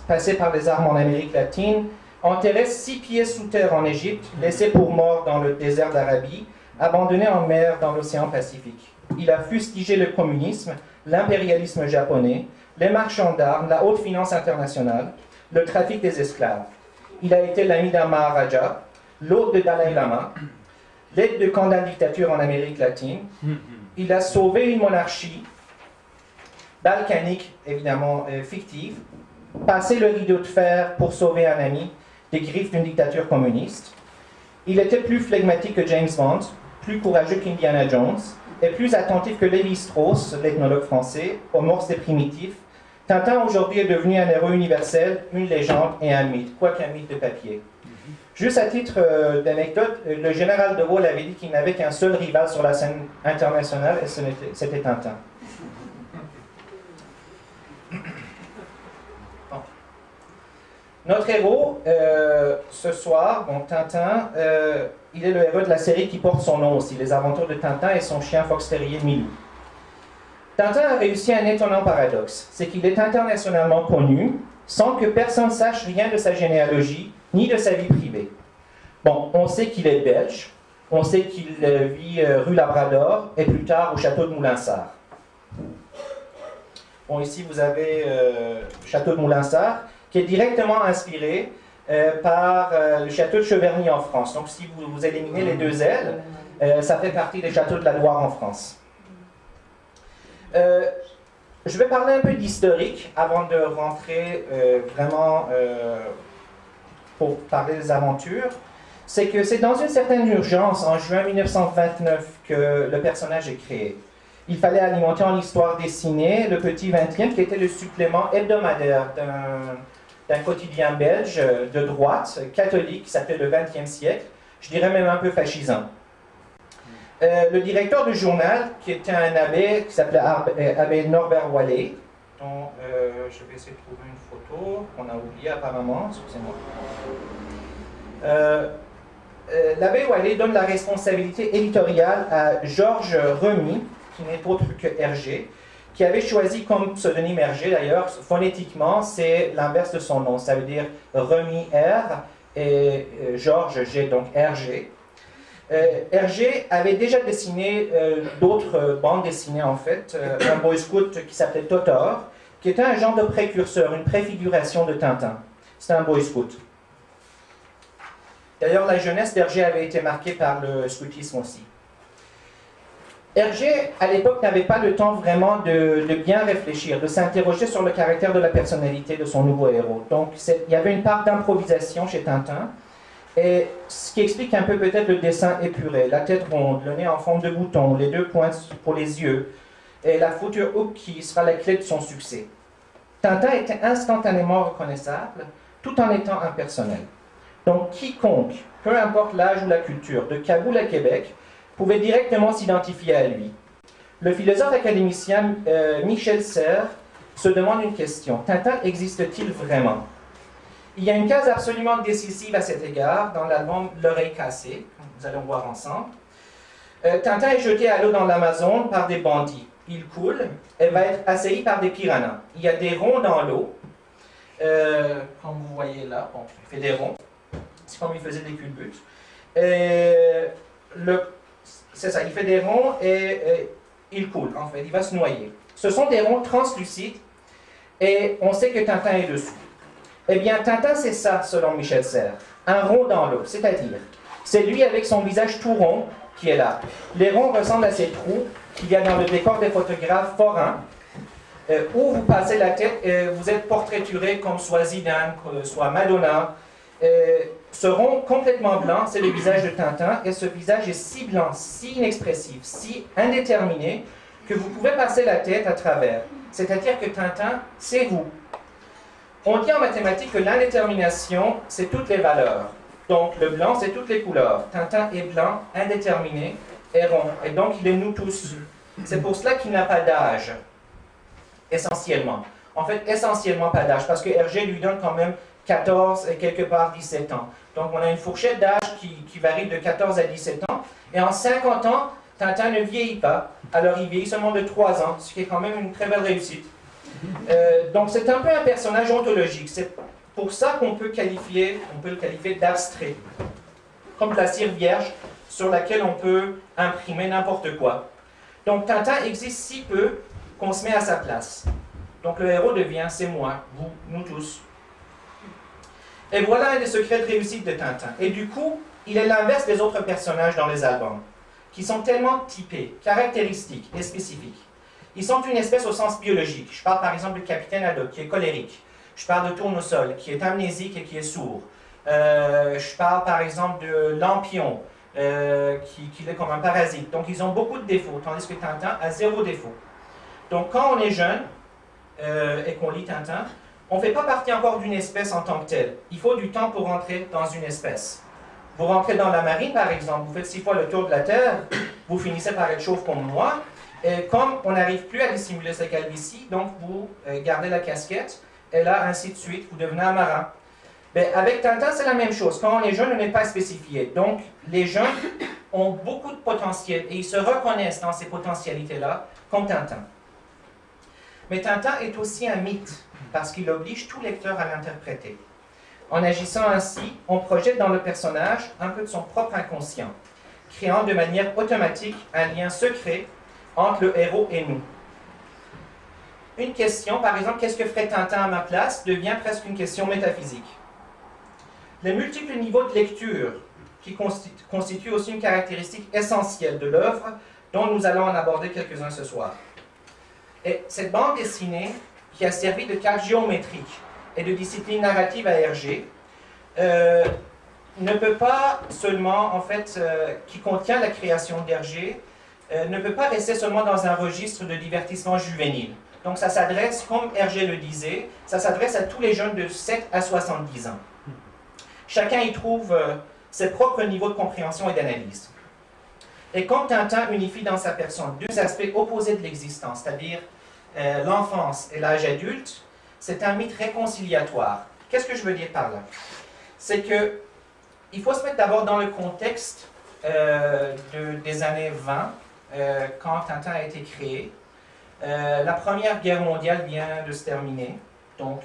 passé par les armes en Amérique latine, enterré 6 pieds sous terre en Égypte, laissé pour mort dans le désert d'Arabie, abandonné en mer dans l'océan Pacifique. Il a fustigé le communisme, l'impérialisme japonais, les marchands d'armes, la haute finance internationale, le trafic des esclaves. Il a été l'ami d'un Maharaja, l'hôte de Dalai Lama, l'aide de camps de dictature en Amérique latine. Il a sauvé une monarchie balkanique, évidemment fictive, passé le rideau de fer pour sauver un ami des griffes d'une dictature communiste. Il était plus flegmatique que James Bond, plus courageux qu'Indiana Jones, et plus attentif que Lévi-Strauss, l'ethnologue français, aux morses des primitifs. Tintin aujourd'hui est devenu un héros universel, une légende et un mythe, quoiqu'un mythe de papier. Juste à titre d'anecdote, le général de Gaulle avait dit qu'il n'avait qu'un seul rival sur la scène internationale, et c'était Tintin. Bon. Notre héros, ce soir, bon, Tintin, il est le héros de la série qui porte son nom aussi, Les Aventures de Tintin et son chien fox terrier Milou. Tintin a réussi un étonnant paradoxe, c'est qu'il est internationalement connu sans que personne sache rien de sa généalogie ni de sa vie privée. Bon, on sait qu'il est belge, on sait qu'il vit rue Labrador et plus tard au château de Moulinsart. Bon, ici vous avez le château de Moulinsart qui est directement inspiré par le château de Cheverny en France. Donc si vous éliminez les deux ailes, ça fait partie des châteaux de la Loire en France. Je vais parler un peu d'historique avant de rentrer vraiment pour parler des aventures. C'est que c'est dans une certaine urgence, en juin 1929, que le personnage est créé. Il fallait alimenter en histoire dessinée le Petit 20e, qui était le supplément hebdomadaire d'un quotidien belge de droite, catholique, qui s'appelait Le 20e siècle, je dirais même un peu fascisant. Le directeur du journal, qui était un abbé, qui s'appelait abbé Norbert Wallet, dont je vais essayer de trouver une photo, qu'on a oubliée apparemment, excusez-moi. L'abbé Wallet donne la responsabilité éditoriale à Georges Remy, qui n'est autre que Hergé, qui avait choisi comme pseudonyme Hergé, d'ailleurs, phonétiquement, c'est l'inverse de son nom, ça veut dire Remy R et Georges G, donc Hergé. Hergé avait déjà dessiné d'autres bandes dessinées en fait, un boy scout qui s'appelait Totor, qui était un genre de précurseur, une préfiguration de Tintin. C'était un boy scout. D'ailleurs, la jeunesse d'Hergé avait été marquée par le scoutisme aussi. Hergé, à l'époque, n'avait pas le temps vraiment de bien réfléchir, de s'interroger sur le caractère de la personnalité de son nouveau héros. Donc, il y avait une part d'improvisation chez Tintin, et ce qui explique un peu peut-être le dessin épuré, la tête ronde, le nez en forme de bouton, les deux pointes pour les yeux, et la fouture hook qui sera la clé de son succès. Tintin était instantanément reconnaissable, tout en étant impersonnel. Donc quiconque, peu importe l'âge ou la culture, de Kaboul à Québec, pouvait directement s'identifier à lui. Le philosophe académicien Michel Serres se demande une question. Tintin existe-t-il vraiment? Il y a une case absolument décisive à cet égard dans l'album L'oreille cassée, nous allons voir ensemble. Tintin est jeté à l'eau dans l'Amazon par des bandits. Il coule et va être assailli par des piranhas. Il y a des ronds dans l'eau. Comme vous voyez là, bon, il fait des ronds. C'est comme il faisait des culbutes. C'est ça, il fait des ronds et il coule, en fait, il va se noyer. Ce sont des ronds translucides et on sait que Tintin est dessous. Eh bien, Tintin, c'est ça, selon Michel Serres, un rond dans l'eau, c'est-à-dire, c'est lui avec son visage tout rond qui est là. Les ronds ressemblent à ces trous qu'il y a dans le décor des photographes forains, où vous passez la tête et vous êtes portraituré comme soit Zidane, soit Madonna. Ce rond complètement blanc, c'est le visage de Tintin, et ce visage est si blanc, si inexpressif, si indéterminé, que vous pouvez passer la tête à travers. C'est-à-dire que Tintin, c'est vous. On dit en mathématiques que l'indétermination, c'est toutes les valeurs. Donc le blanc, c'est toutes les couleurs. Tintin est blanc, indéterminé et rond, et donc il est nous tous. C'est pour cela qu'il n'a pas d'âge, essentiellement. En fait, essentiellement pas d'âge, parce que Hergé lui donne quand même 14 et quelque part 17 ans. Donc on a une fourchette d'âge qui varie de 14 à 17 ans. Et en 50 ans, Tintin ne vieillit pas. Alors il vieillit seulement de 3 ans, ce qui est quand même une très belle réussite. Donc c'est un peu un personnage ontologique. C'est pour ça qu'on peut le qualifier d'abstrait. Comme la cire vierge sur laquelle on peut imprimer n'importe quoi. Donc Tintin existe si peu qu'on se met à sa place. Donc le héros devient c'est moi, vous, nous tous. Et voilà un des secrets de réussite de Tintin. Et du coup, il est l'inverse des autres personnages dans les albums, qui sont tellement typés, caractéristiques et spécifiques. Ils sont une espèce au sens biologique. Je parle par exemple du capitaine Haddock, qui est colérique. Je parle de Tournesol, qui est amnésique et qui est sourd. Je parle par exemple de Lampion, qui est comme un parasite. Donc ils ont beaucoup de défauts, tandis que Tintin a zéro défaut. Donc quand on est jeune et qu'on lit Tintin, on ne fait pas partie encore d'une espèce en tant que telle. Il faut du temps pour rentrer dans une espèce. Vous rentrez dans la marine, par exemple, vous faites 6 fois le tour de la Terre, vous finissez par être chauve comme moi, et comme on n'arrive plus à dissimuler sa calvitie, donc vous gardez la casquette, et là, ainsi de suite, vous devenez un marin. Mais avec Tintin, c'est la même chose. Quand on est jeune, on n'est pas spécifié. Donc, les jeunes ont beaucoup de potentiel, et ils se reconnaissent dans ces potentialités-là, comme Tintin. Mais Tintin est aussi un mythe, parce qu'il oblige tout lecteur à l'interpréter. En agissant ainsi, on projette dans le personnage un peu de son propre inconscient, créant de manière automatique un lien secret entre le héros et nous. Une question, par exemple, qu'est-ce que ferait Tintin à ma place, devient presque une question métaphysique. Les multiples niveaux de lecture, qui constituent aussi une caractéristique essentielle de l'œuvre, dont nous allons en aborder quelques-uns ce soir. Et cette bande dessinée, qui a servi de carte géométrique et de discipline narrative à Hergé, ne peut pas seulement, en fait, qui contient la création d'Hergé, ne peut pas rester seulement dans un registre de divertissement juvénile. Donc ça s'adresse, comme Hergé le disait, ça s'adresse à tous les jeunes de 7 à 70 ans. Chacun y trouve ses propres niveaux de compréhension et d'analyse. Et comme Tintin unifie dans sa personne deux aspects opposés de l'existence, c'est-à-dire l'enfance et l'âge adulte, c'est un mythe réconciliatoire. Qu'est-ce que je veux dire par là? C'est que il faut se mettre d'abord dans le contexte des années 20, quand Tintin a été créé. La Première Guerre mondiale vient de se terminer, donc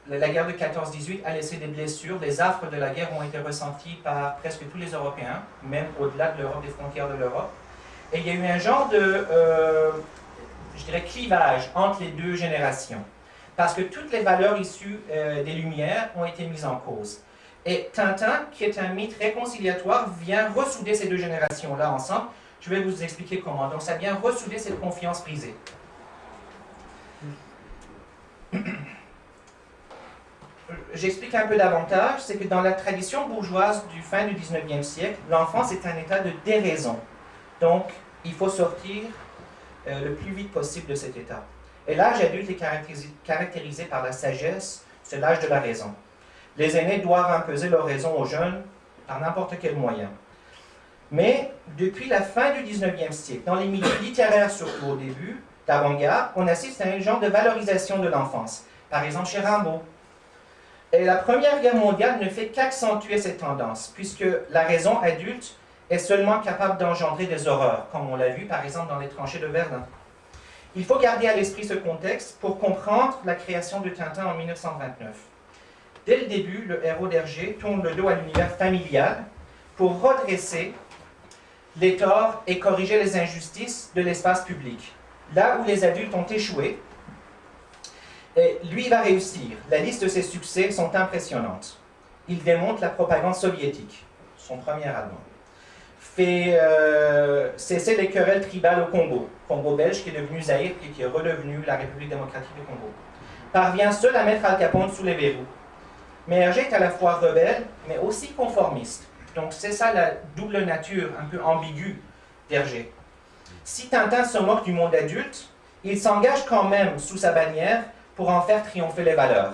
la guerre de 14-18 a laissé des blessures. Les affres de la guerre ont été ressentis par presque tous les Européens, même au-delà de l'Europe, des frontières de l'Europe. Et il y a eu un genre de, je dirais, clivage entre les deux générations. Parce que toutes les valeurs issues des Lumières ont été mises en cause. Et Tintin, qui est un mythe réconciliatoire, vient ressouder ces deux générations-là ensemble. Je vais vous expliquer comment. Donc ça vient ressouder cette confiance brisée. J'explique un peu davantage, c'est que dans la tradition bourgeoise du fin du 19e siècle, l'enfance est un état de déraison. Donc, il faut sortir le plus vite possible de cet état. Et l'âge adulte est caractérisé par la sagesse, c'est l'âge de la raison. Les aînés doivent imposer leur raison aux jeunes par n'importe quel moyen. Mais, depuis la fin du 19e siècle, dans les milieux littéraires surtout au début, d'avant-garde, on assiste à un genre de valorisation de l'enfance. Par exemple, chez Rimbaud. Et la Première Guerre mondiale ne fait qu'accentuer cette tendance, puisque la raison adulte est seulement capable d'engendrer des horreurs, comme on l'a vu par exemple dans les tranchées de Verdun. Il faut garder à l'esprit ce contexte pour comprendre la création de Tintin en 1929. Dès le début, le héros d'Hergé tourne le dos à l'univers familial pour redresser les torts et corriger les injustices de l'espace public. Là où les adultes ont échoué, et lui va réussir. La liste de ses succès sont impressionnantes. Il démonte la propagande soviétique, son premier album. Fait cesser les querelles tribales au Congo, Congo belge qui est devenu Zaïre et qui est redevenu la République démocratique du Congo. Parvient seul à mettre Al Capone sous les verrous. Mais Hergé est à la fois rebelle, mais aussi conformiste. Donc c'est ça la double nature un peu ambiguë d'Hergé. Si Tintin se moque du monde adulte, il s'engage quand même sous sa bannière pour en faire triompher les valeurs.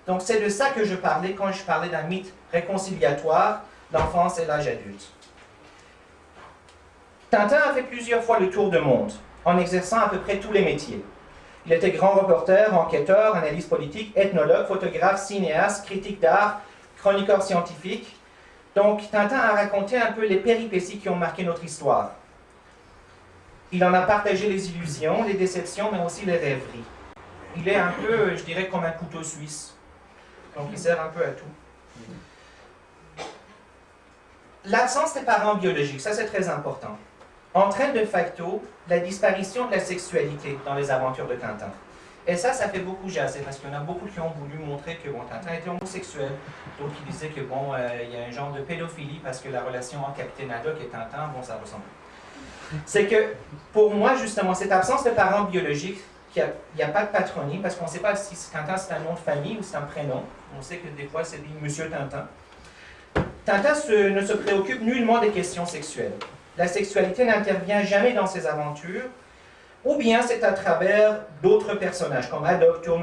Donc c'est de ça que je parlais quand je parlais d'un mythe réconciliatoire, l'enfance et l'âge adulte. Tintin a fait plusieurs fois le tour du monde, en exerçant à peu près tous les métiers. Il était grand reporter, enquêteur, analyste politique, ethnologue, photographe, cinéaste, critique d'art, chroniqueur scientifique. Donc Tintin a raconté un peu les péripéties qui ont marqué notre histoire. Il en a partagé les illusions, les déceptions, mais aussi les rêveries. Il est un peu, je dirais, comme un couteau suisse. Donc, il sert un peu à tout. L'absence des parents biologiques, ça c'est très important, entraîne de facto la disparition de la sexualité dans les aventures de Tintin. Et ça fait beaucoup jaser, parce qu'il y en a beaucoup qui ont voulu montrer que bon, Tintin était homosexuel, d'autres qui disaient que bon, il y a un genre de pédophilie, parce que la relation entre Capitaine Haddock et Tintin, bon, ça ressemble. C'est que, pour moi, justement, cette absence de parents biologiques, il n'y a pas de patronie, parce qu'on ne sait pas si Tintin c'est un nom de famille ou c'est un prénom. On sait que des fois, c'est dit Monsieur Tintin. Tintin ne se préoccupe nullement des questions sexuelles. La sexualité n'intervient jamais dans ses aventures, ou bien c'est à travers d'autres personnages, comme Haddock,